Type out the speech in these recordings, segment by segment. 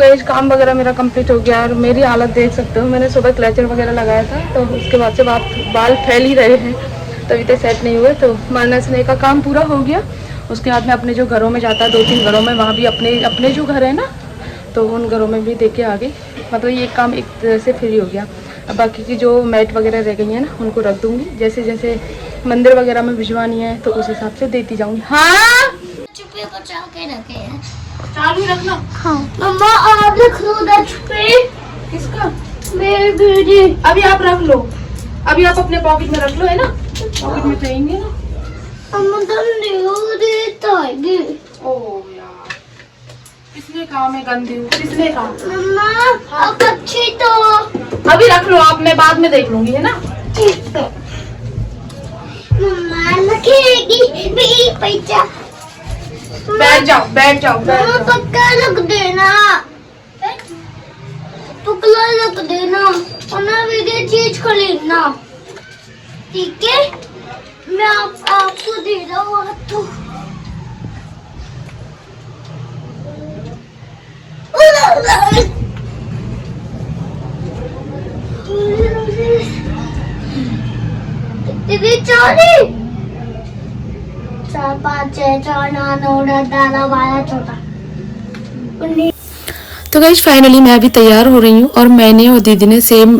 Guys काम वगैरह मेरा कंप्लीट हो गया और मेरी हालत देख सकते हो। मैंने सुबह क्लेचर वगैरह लगाया था तो उसके बाद से बाल फैल ही रहे हैं, तभी तो सेट नहीं हुए। तो मारने का काम पूरा हो गया। उसके बाद में अपने जो घरों में जाता है 2-3 घरों में, वहाँ भी अपने जो घर है ना, तो उन घरों में भी देख के आ गई। मतलब ये काम एक तरह से फ्री हो गया। अब बाकी की जो मैट वगैरह रह गई है ना, उनको रख दूँगी। जैसे जैसे मंदिर वगैरह में भिजवानी है तो उस हिसाब से देती जाऊँगी। हाँ छुपे बचा के रखे हैं। चालू रखना। हाँ मम्मा आप रख लो ना छुपे। किसका? मेरे बेटे। अभी आप रख लो, अभी आप अपने पॉकेट में रख लो, है ना, पॉकेट में चाहिए ना। मम्मा तो देता है। ओह यार, किसने कहा मैं गंदी हूँ? किसने कहा? मम्मा आप अच्छी तो। अभी रख लो आप, मैं बाद में देख लूंगी, है ना। ठीक है मम्मा रखेगी मेरी पैसा। बैठ जाओ बैठ जाओ बैठ मम्मा जाओ। पक्का रख देना, पक्का रख देना वरना मेरी चीज खरीदना, ठीक है। मैं आपको दे रहा हूँ तो। दीदी 4 5 6 4 9 10 11 12 14 19। तो गाइस फाइनली मैं अभी तैयार हो रही हूँ और मैंने और दीदी ने सेम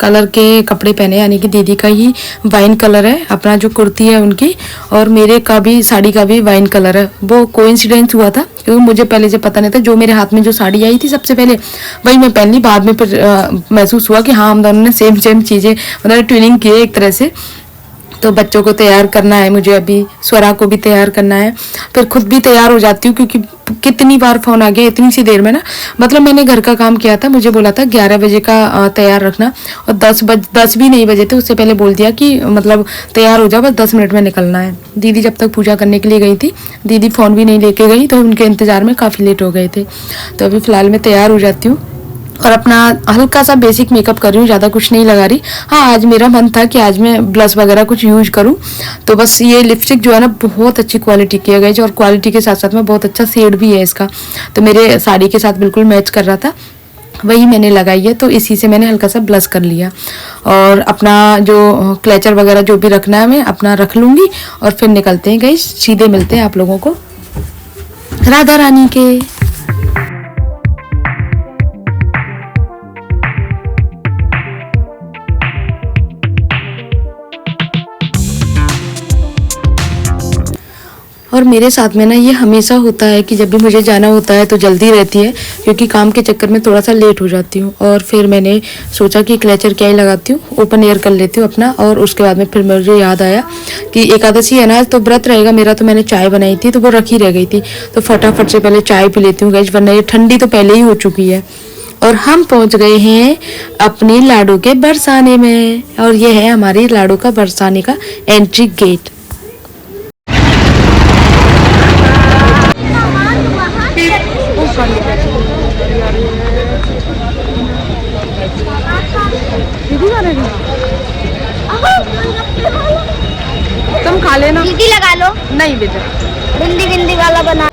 कलर के कपड़े पहने, यानी कि दीदी का ही वाइन कलर है अपना जो कुर्ती है उनकी, और मेरे का भी साड़ी का भी वाइन कलर है। वो कोइंसिडेंस हुआ था क्योंकि मुझे पहले से पता नहीं था। जो मेरे हाथ में जो साड़ी आई थी सबसे पहले वही मैं पहन ली। बाद में फिर महसूस हुआ कि हाँ हम दोनों ने सेम सेम चीज़ें मतलब ट्विनिंग की है एक तरह से। तो बच्चों को तैयार करना है मुझे, अभी स्वरा को भी तैयार करना है, फिर खुद भी तैयार हो जाती हूँ क्योंकि कितनी बार फ़ोन आ गया इतनी सी देर में ना। मतलब मैंने घर का काम किया था, मुझे बोला था 11 बजे का तैयार रखना, और 10 भी नहीं बजे थे उससे पहले बोल दिया कि मतलब तैयार हो जाओ, बस 10 मिनट में निकलना है। दीदी जब तक पूजा करने के लिए गई थी, दीदी फ़ोन भी नहीं लेके गई, तो उनके इंतज़ार में काफ़ी लेट हो गए थे। तो अभी फ़िलहाल मैं तैयार हो जाती हूँ और अपना हल्का सा बेसिक मेकअप कर रही हूँ, ज़्यादा कुछ नहीं लगा रही। हाँ आज मेरा मन था कि आज मैं ब्लश वगैरह कुछ यूज़ करूँ, तो बस ये लिपस्टिक जो है ना बहुत अच्छी क्वालिटी की है गाइस, और क्वालिटी के साथ साथ में बहुत अच्छा शेड भी है इसका, तो मेरे साड़ी के साथ बिल्कुल मैच कर रहा था, वही मैंने लगाई है। तो इसी से मैंने हल्का सा ब्लश कर लिया और अपना जो क्लेचर वगैरह जो भी रखना है मैं अपना रख लूँगी और फिर निकलते हैं गाइस। सीधे मिलते हैं आप लोगों को राधा रानी के। और मेरे साथ में ना ये हमेशा होता है कि जब भी मुझे जाना होता है तो जल्दी रहती है, क्योंकि काम के चक्कर में थोड़ा सा लेट हो जाती हूँ। और फिर मैंने सोचा कि क्लेचर क्या ही लगाती हूँ, ओपन एयर कर लेती हूँ अपना। और उसके बाद में फिर मुझे याद आया कि एकादशी है ना, तो व्रत रहेगा मेरा, तो मैंने चाय बनाई थी तो वो रखी रह गई थी, तो फटाफट से पहले चाय पी लेती हूँ गाइस, वरना ये ठंडी तो पहले ही हो चुकी है। और हम पहुँच गए हैं अपने लाडू के बरसाने में, और ये है हमारी लाडू का बरसाने का एंट्री गेट। तुम खा लेना। दीदी लगा लो। नहीं बेटा, बिंदी बिंदी वाला बना।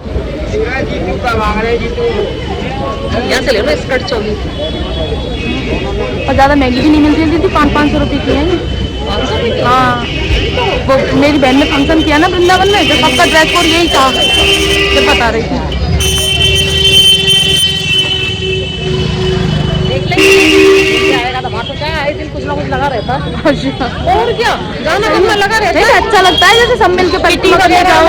यहाँ से ले लो स्कर्ट चोली, और ज़्यादा महंगी भी नहीं मिलती है दीदी, 500 रुपये की है। हाँ वो मेरी बहन ने फंक्शन किया ना वृंदावन में, तो सबका ड्रेस कोड यही था, जब बता रही थी। कुछ ना कुछ लगा रहता है। और क्या, गाना वाना लगा रहता है, अच्छा लगता है। जैसे सब मिल के पार्टी करने जाओ।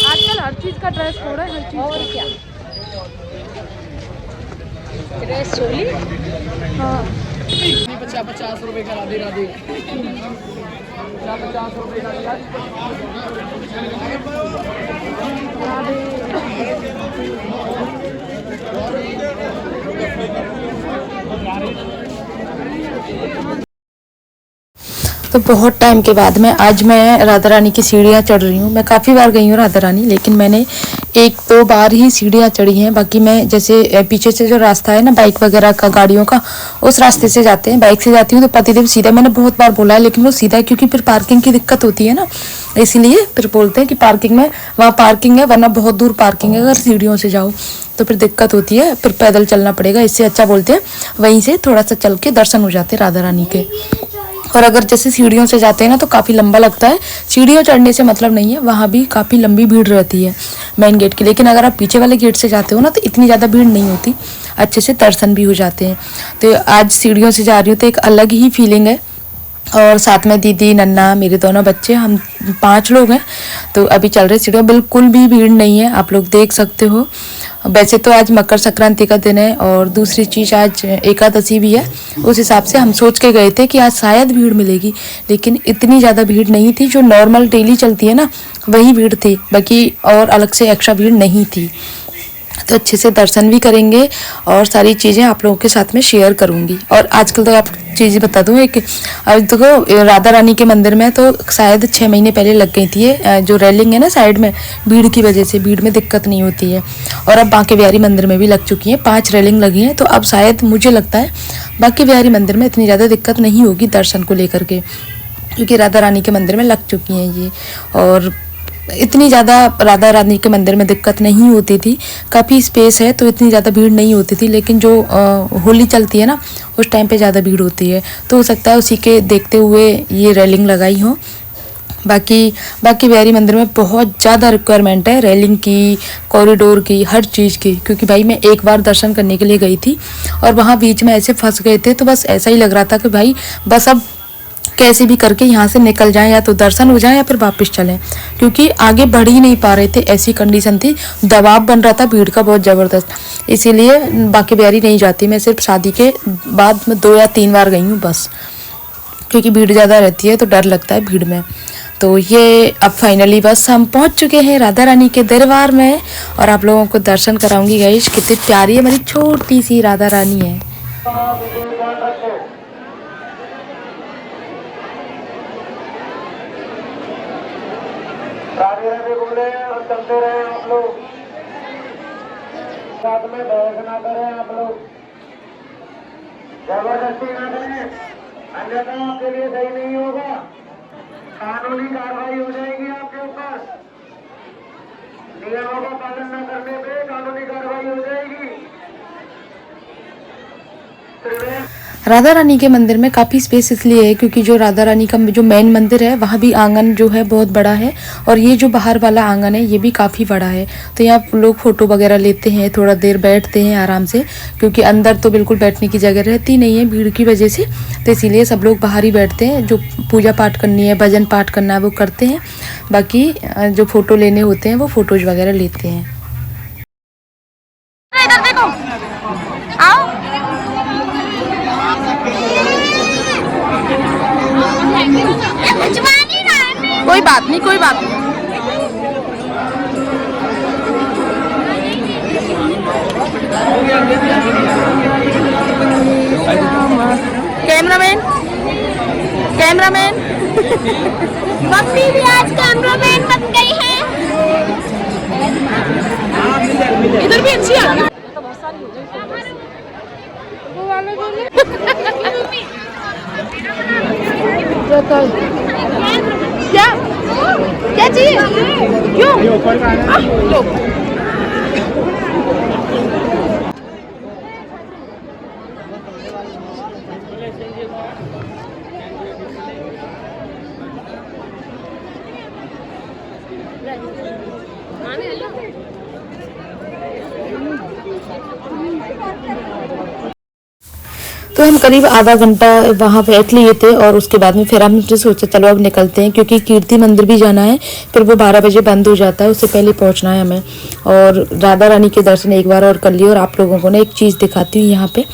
आजकल हर चीज का ड्रेस कोड है, हर चीज। और क्या, ड्रेस चोली। हाँ 50 रुपए का राधे राधे, 50 रुपए का तो बहुत टाइम के बाद में आज मैं राधा रानी की सीढ़ियाँ चढ़ रही हूँ। मैं काफ़ी बार गई हूँ राधा रानी, लेकिन मैंने 1-2 बार ही सीढ़ियाँ चढ़ी हैं। बाकी मैं जैसे पीछे से जो रास्ता है ना बाइक वगैरह का, गाड़ियों का, उस रास्ते से जाते हैं। बाइक से जाती हूँ तो पतिदेव सीधा, मैंने बहुत बार बोला है लेकिन वो सीधा है, क्योंकि फिर पार्किंग की दिक्कत होती है ना, इसीलिए फिर बोलते हैं कि पार्किंग में, वहाँ पार्किंग है, वरना बहुत दूर पार्किंग है। अगर सीढ़ियों से जाओ तो फिर दिक्कत होती है, फिर पैदल चलना पड़ेगा। इससे अच्छा बोलते हैं वहीं से थोड़ा सा चल के दर्शन हो जाते हैं राधा रानी के। और अगर जैसे सीढ़ियों से जाते हैं ना तो काफ़ी लंबा लगता है। सीढ़ियों चढ़ने से मतलब नहीं है, वहाँ भी काफ़ी लंबी भीड़ रहती है मेन गेट की। लेकिन अगर आप पीछे वाले गेट से जाते हो ना तो इतनी ज़्यादा भीड़ नहीं होती, अच्छे से दर्शन भी हो जाते हैं। तो आज सीढ़ियों से जा रही हूँ तो एक अलग ही फीलिंग है। और साथ में दीदी, नन्ना, मेरे दोनों बच्चे, हम 5 लोग हैं। तो अभी चल रहे सीढ़ियों, बिल्कुल भी भीड़ नहीं है, आप लोग देख सकते हो। वैसे तो आज मकर संक्रांति का दिन है और दूसरी चीज़ आज एकादशी भी है। उस हिसाब से हम सोच के गए थे कि आज शायद भीड़ मिलेगी, लेकिन इतनी ज़्यादा भीड़ नहीं थी। जो नॉर्मल डेली चलती है ना वही भीड़ थी, बाकी और अलग से एक्स्ट्रा भीड़ नहीं थी। तो अच्छे से दर्शन भी करेंगे और सारी चीज़ें आप लोगों के साथ में शेयर करूंगी। और आजकल तो आप चीज़ें बता दूं, एक अब देखो राधा रानी के मंदिर में तो शायद 6 महीने पहले लग गई थी ये जो रेलिंग है ना साइड में, भीड़ की वजह से, भीड़ में दिक्कत नहीं होती है। और अब बांके बिहारी मंदिर में भी लग चुकी हैं, 5 रेलिंग लगी हैं। तो अब शायद मुझे लगता है बांके बिहारी मंदिर में इतनी ज़्यादा दिक्कत नहीं होगी दर्शन को लेकर के, क्योंकि राधा रानी के मंदिर में लग चुकी हैं ये। और इतनी ज़्यादा राधा रानी के मंदिर में दिक्कत नहीं होती थी, काफ़ी स्पेस है तो इतनी ज़्यादा भीड़ नहीं होती थी। लेकिन जो होली चलती है ना उस टाइम पे ज़्यादा भीड़ होती है, तो हो सकता है उसी के देखते हुए ये रेलिंग लगाई हो। बाकी बिहारी मंदिर में बहुत ज़्यादा रिक्वायरमेंट है रेलिंग की, कॉरिडोर की, हर चीज़ की। क्योंकि भाई मैं एक बार दर्शन करने के लिए गई थी और वहाँ बीच में ऐसे फंस गए थे, तो बस ऐसा ही लग रहा था कि भाई बस अब कैसे भी करके यहाँ से निकल जाएं, या तो दर्शन हो जाए या फिर वापस चलें, क्योंकि आगे बढ़ ही नहीं पा रहे थे। ऐसी कंडीशन थी, दबाव बन रहा था भीड़ का बहुत ज़बरदस्त। इसीलिए बांके बिहारी नहीं जाती मैं, सिर्फ शादी के बाद में 2 या 3 बार गई हूँ बस, क्योंकि भीड़ ज़्यादा रहती है तो डर लगता है भीड़ में। तो ये अब फाइनली बस हम पहुँच चुके हैं राधा रानी के दरबार में और आप लोगों को दर्शन कराऊंगी। गाइस कितनी प्यारी है, मेरी छोटी सी राधा रानी है। राधे राधे बोले और चलते रहे आप लोग, साथ में बहस ना करें आप लोग, जबरदस्ती ना करें, अन्यथा आपके लिए सही नहीं होगा, कानूनी कार्रवाई हो जाएगी आपके ऊपर। नियमों का पालन न करने पे कानूनी कार्रवाई हो जाएगी। राधा रानी के मंदिर में काफ़ी स्पेस इसलिए है क्योंकि जो राधा रानी का जो मेन मंदिर है वहाँ भी आंगन जो है बहुत बड़ा है, और ये जो बाहर वाला आंगन है ये भी काफ़ी बड़ा है। तो यहाँ लोग फ़ोटो वगैरह लेते हैं, थोड़ा देर बैठते हैं आराम से, क्योंकि अंदर तो बिल्कुल बैठने की जगह रहती नहीं है भीड़ की वजह से। तो इसीलिए सब लोग बाहर ही बैठते हैं, जो पूजा पाठ करनी है, भजन पाठ करना है वो करते हैं, बाकी जो फ़ोटो लेने होते हैं वो फ़ोटोज़ वगैरह लेते हैं। कोई बात नहीं, कोई बात नहीं। कैमरामैन मम्मी भी आज कैमरामैन बन गई है। इधर भी अच्छी आ गई। क्या क्या चाहिए, क्यों लो। तो हम करीब आधा घंटा वहाँ बैठ लिए थे और उसके बाद में फिर हमने सोचा चलो अब निकलते हैं, क्योंकि कीर्ति मंदिर भी जाना है, फिर वो 12 बजे बंद हो जाता है, उससे पहले पहुँचना है हमें। और राधा रानी के दर्शन एक बार और कर लिए। और आप लोगों को ना एक चीज़ दिखाती हूँ, यहाँ पे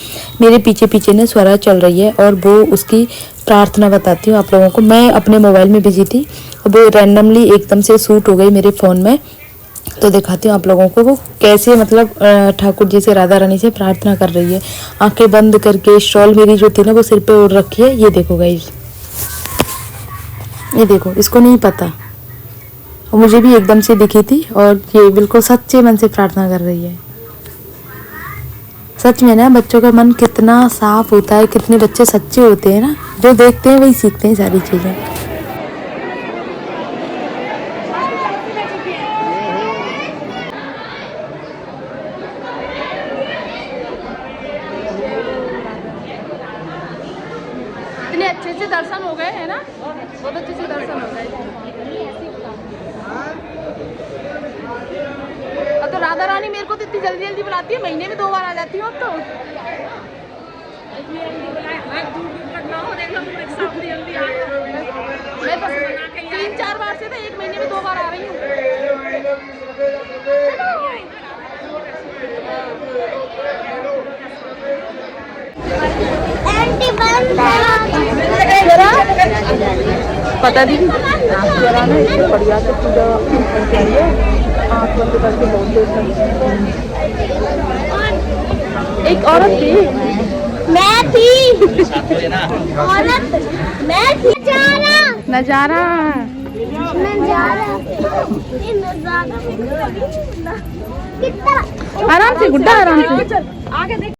मेरे पीछे पीछे ना स्वरा चल रही है और वो उसकी प्रार्थना बताती हूँ आप लोगों को। मैं अपने मोबाइल में बिजी थी, वो रैंडमली एकदम से शूट हो गई मेरे फ़ोन में, तो दिखाती हूँ आप लोगों को वो कैसे मतलब ठाकुर जी से, राधा रानी से प्रार्थना कर रही है, आंखें बंद करके। शॉल मेरी जो थी ना वो सिर पे ओढ़ रखी है, ये देखो गाइस। ये देखो, इसको नहीं पता और मुझे भी एकदम से दिखी थी और ये बिल्कुल सच्चे मन से प्रार्थना कर रही है। सच में ना बच्चों का मन कितना साफ होता है, कितने बच्चे सच्चे होते हैं ना, जो देखते हैं वही सीखते हैं सारी चीज़ें। इतने अच्छे से दर्शन हो गए है ना, बहुत अच्छे से दर्शन हो गए। अब तो राधा रानी मेरे को तो इतनी जल्दी जल्दी बुलाती है, महीने में 2 बार आ जाती हूँ अब तो। मैं बस 3-4 बार से तो 1 महीने में 2 बार आ रही हूँ। पता दीदी जरा ना इससे बढ़िया से पूजा करिए, आँख बंद करके बहुत देर तक। एक औरत थी, मैं थी औरत, मैं थी नजारा कितना आराम से गुड्डा, आराम से आगे देख।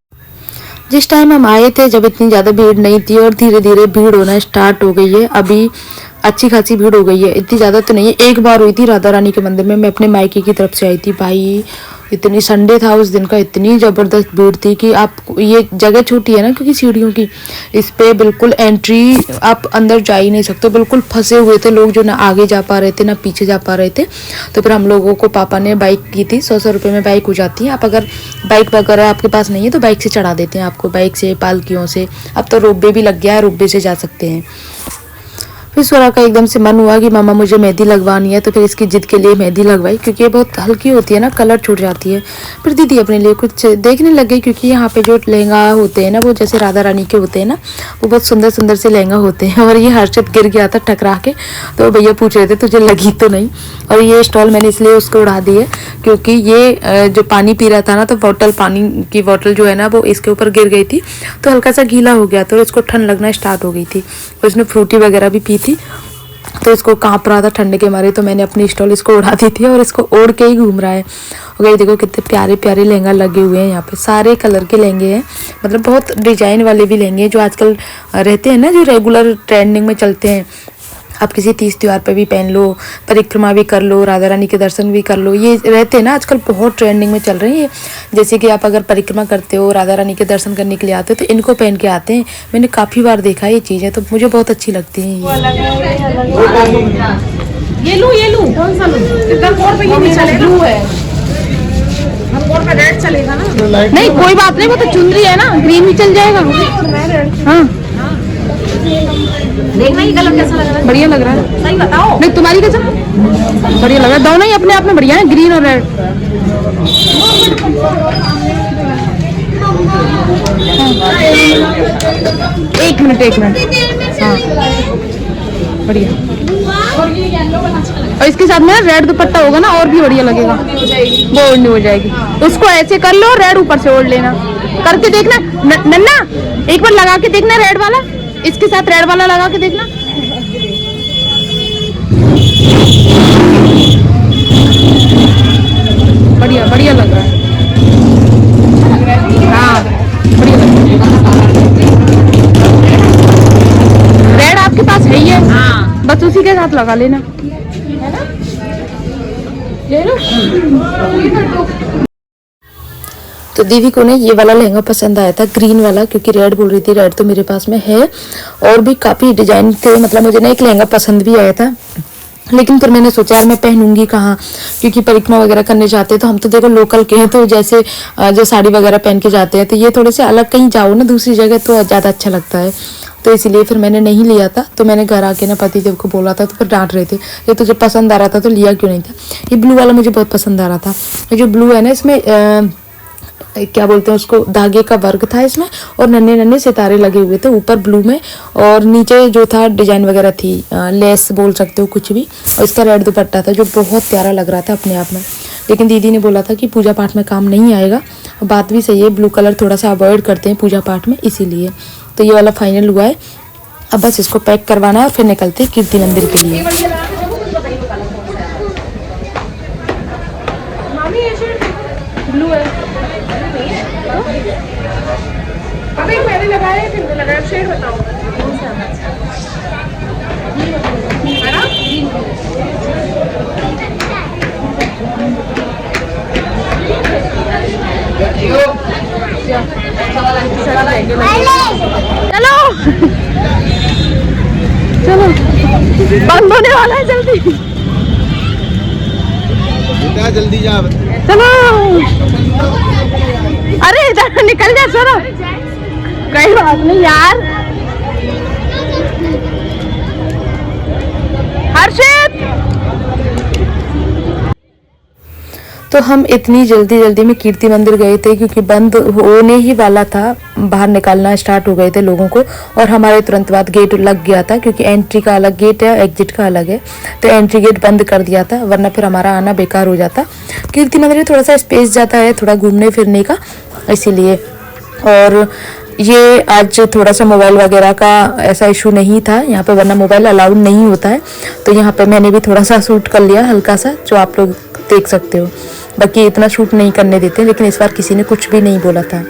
जिस टाइम हम आए थे जब इतनी ज़्यादा भीड़ नहीं थी और धीरे धीरे भीड़ होना स्टार्ट हो गई है। अभी अच्छी खासी भीड़ हो गई है, इतनी ज़्यादा तो नहीं है। एक बार हुई थी राधा रानी के मंदिर में, मैं अपने मायके की तरफ से आई थी। भाई इतनी, संडे था उस दिन का, इतनी ज़बरदस्त भीड़ थी कि आप, ये जगह छोटी है ना क्योंकि सीढ़ियों की, इस पे बिल्कुल एंट्री आप अंदर जा ही नहीं सकते, बिल्कुल फंसे हुए थे लोग, जो ना आगे जा पा रहे थे ना पीछे जा पा रहे थे। तो फिर हम लोगों को पापा ने बाइक की थी, 100 रुपये में बाइक हो जाती है। आप अगर बाइक वगैरह आपके पास नहीं है तो बाइक से चढ़ा देते हैं आपको, बाइक से, पालकियों से। अब तो रोपवे भी लग गया है, रोपवे से जा सकते हैं। फिर स्वरा का एकदम से मन हुआ कि मामा मुझे मेहंदी लगवानी है, तो फिर इसकी जिद के लिए मेहंदी लगवाई, क्योंकि ये बहुत हल्की होती है ना, कलर छूट जाती है। फिर दीदी अपने लिए कुछ देखने लग गई, क्योंकि यहाँ पे जो लहंगा होते हैं ना, वो जैसे राधा रानी के होते हैं ना, वो बहुत सुंदर सुंदर से लहंगा होते हैं। और ये हर्षित गिर गया था टकरा के, तो भैया पूछ रहे थे तुझे लगी तो नहीं। और ये स्टॉल मैंने इसलिए उसको उड़ा दी है क्योंकि ये जो पानी पी रहा था ना, तो बॉटल, पानी की बॉटल जो है ना, वो इसके ऊपर गिर गई थी, तो हल्का सा गीला हो गया था और इसको ठंड लगना स्टार्ट हो गई थी। और इसने फ्रूटी वगैरह भी पी थी, तो इसको कांप रहा था ठंड के मारे। तो मैंने अपनी स्टॉल इसको उड़ा दी थी और इसको ओढ़ के ही घूम रहा है। और ये देखो कितने प्यारे प्यारे लहंगा लगे हुए हैं यहाँ पे, सारे कलर के लहंगे हैं, मतलब बहुत डिजाइन वाले भी लहंगे हैं जो आजकल रहते हैं ना, जो रेगुलर ट्रेंडिंग में चलते हैं। आप किसी तीज त्योहार पे भी पहन लो, परिक्रमा भी कर लो, राधा रानी के दर्शन भी कर लो, ये रहते हैं ना आजकल, बहुत ट्रेंडिंग में चल रही है। जैसे कि आप अगर परिक्रमा करते हो, राधा रानी के दर्शन करने के लिए आते हो, तो इनको पहन के आते हैं। मैंने काफ़ी बार देखा है ये चीज़ें, तो मुझे बहुत अच्छी लगती हैं ये लूं कौन सा लूं? इतना कोट पे ये नहीं चलेगा, ब्लू है, हम कोट पे रेड चलेगा ना। नहीं कोई बात नहीं, वो तो चुनरी है ना, ग्रीन भी चल जाएगा। हाँ देखना ये कलर कैसा लग रहा है। बढ़िया लग रहा है, सही बताओ। नहीं तुम्हारी कैसा बढ़िया लग रहा है, दोनों ही अपने आप में बढ़िया है, ग्रीन और रेड। एक मिनट हाँ बढ़िया। और इसके साथ में रेड दुपट्टा होगा ना, और भी बढ़िया लगेगा, वो ओढ़नी हो जाएगी। उसको ऐसे कर लो, रेड ऊपर से ओढ़ लेना, करके देखना नन्ना, एक बार लगा के देखना रेड वाला, इसके साथ रेड वाला लगा के देखना। बढ़िया बढ़िया लग रहा है, हाँ बढ़िया लग रहा है। रेड आपके पास है ही है, हाँ बस उसी के साथ लगा लेना, है ना, ले लो। तो दीदी को ना ये वाला लहंगा पसंद आया था, ग्रीन वाला, क्योंकि रेड बोल रही थी, रेड तो मेरे पास में है और भी काफ़ी डिजाइन थे। मतलब मुझे ना एक लहंगा पसंद भी आया था, लेकिन फिर मैंने सोचा यार मैं पहनूंगी कहाँ, क्योंकि परिक्रमा वगैरह करने जाते हैं तो हम तो देखो लोकल के हैं, तो जैसे जो साड़ी वगैरह पहन के जाते हैं, तो ये थोड़े से अलग कहीं जाओ ना दूसरी जगह तो ज़्यादा अच्छा लगता है। तो इसीलिए फिर मैंने नहीं लिया था। तो मैंने घर आके ना पतिदेव को बोला था, तो फिर डांट रहे थे, ये तुझे पसंद आ रहा था तो लिया क्यों नहीं था। ये ब्लू वाला मुझे बहुत पसंद आ रहा था। ये जो ब्लू है ना, इसमें क्या बोलते हैं उसको, धागे का वर्क था इसमें, और नन्हे नन्हे सितारे लगे हुए थे ऊपर ब्लू में, और नीचे जो था डिजाइन वगैरह थी, लेस बोल सकते हो कुछ भी। और इसका रेड दुपट्टा था जो बहुत प्यारा लग रहा था अपने आप में। लेकिन दीदी ने बोला था कि पूजा पाठ में काम नहीं आएगा, बात भी सही है, ब्लू कलर थोड़ा सा अवॉइड करते हैं पूजा पाठ में, इसीलिए। तो ये वाला फाइनल हुआ है। अब बस इसको पैक करवाना है और फिर निकलते हैं कीर्ति मंदिर के लिए। ब्लू है अभी मैंने लगाया फिर लगाया शेड बताओ है ना चलो चलो बंद होने वाला है जल्दी जल्दी जा चलो अरे इधर निकल जा सर कई बात नहीं यार हर्षित। तो हम इतनी जल्दी में कीर्ति मंदिर गए थे क्योंकि बंद होने ही वाला था, बाहर निकालना स्टार्ट हो गए थे लोगों को और हमारे तुरंत बाद गेट लग गया था क्योंकि एंट्री का अलग गेट है एग्जिट का अलग है, तो एंट्री गेट बंद कर दिया था वरना फिर हमारा आना बेकार हो जाता। कीर्ति मंदिर में थोड़ा सा स्पेस जाता है थोड़ा घूमने फिरने का इसीलिए। और ये आज थोड़ा सा मोबाइल वगैरह का ऐसा इशू नहीं था यहाँ पे, वरना मोबाइल अलाउड नहीं होता है, तो यहाँ पे मैंने भी थोड़ा सा शूट कर लिया हल्का सा जो आप लोग देख सकते हो। बाकी इतना शूट नहीं करने देते, लेकिन इस बार किसी ने कुछ भी नहीं बोला था।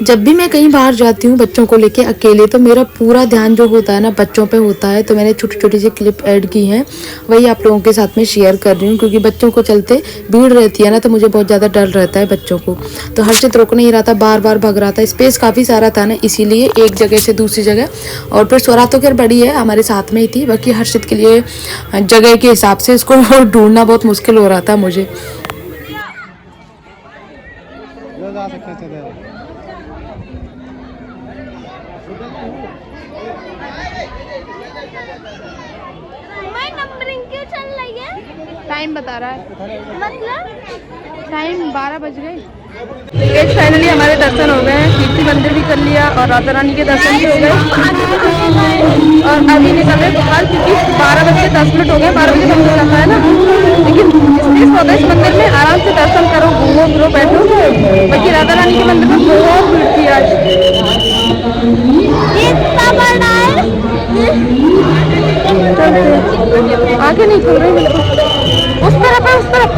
जब भी मैं कहीं बाहर जाती हूँ बच्चों को लेके अकेले, तो मेरा पूरा ध्यान जो होता है ना बच्चों पे होता है, तो मैंने छोटी छोटी सी क्लिप ऐड की हैं, वही आप लोगों के साथ में शेयर कर रही हूँ क्योंकि बच्चों को चलते भीड़ रहती है ना, तो मुझे बहुत ज़्यादा डर रहता है बच्चों को। तो हर्षित रुक नहीं रहा था, बार बार भाग रहा था, स्पेस काफ़ी सारा था ना इसीलिए एक जगह से दूसरी जगह। और फिर स्वरा तो खैर बड़ी है हमारे साथ में ही थी, बाकी हर्षित के लिए जगह के हिसाब से इसको ढूंढना बहुत मुश्किल हो रहा था मुझे। नंबरिंग क्यों चल रही है? टाइम बता रहा है मतलब टाइम 12 बज गए। फाइनली हमारे दर्शन हो गए, कीर्ति मंदिर भी कर लिया और राधा रानी के दर्शन भी हो गए और अभी निकल रहे बाहर क्योंकि 12:10 हो गए, 12 बजे बंद हो जाता है ना, लेकिन स्पेस होता है इस मंदिर में, आराम से दर्शन करो घूमो फिरो बैठो। बाकी राधा रानी के मंदिर में बहुत भीड़ थी आज। इतना बड़ा है आगे नहीं खुल रही, उस तरफ है उस तरफ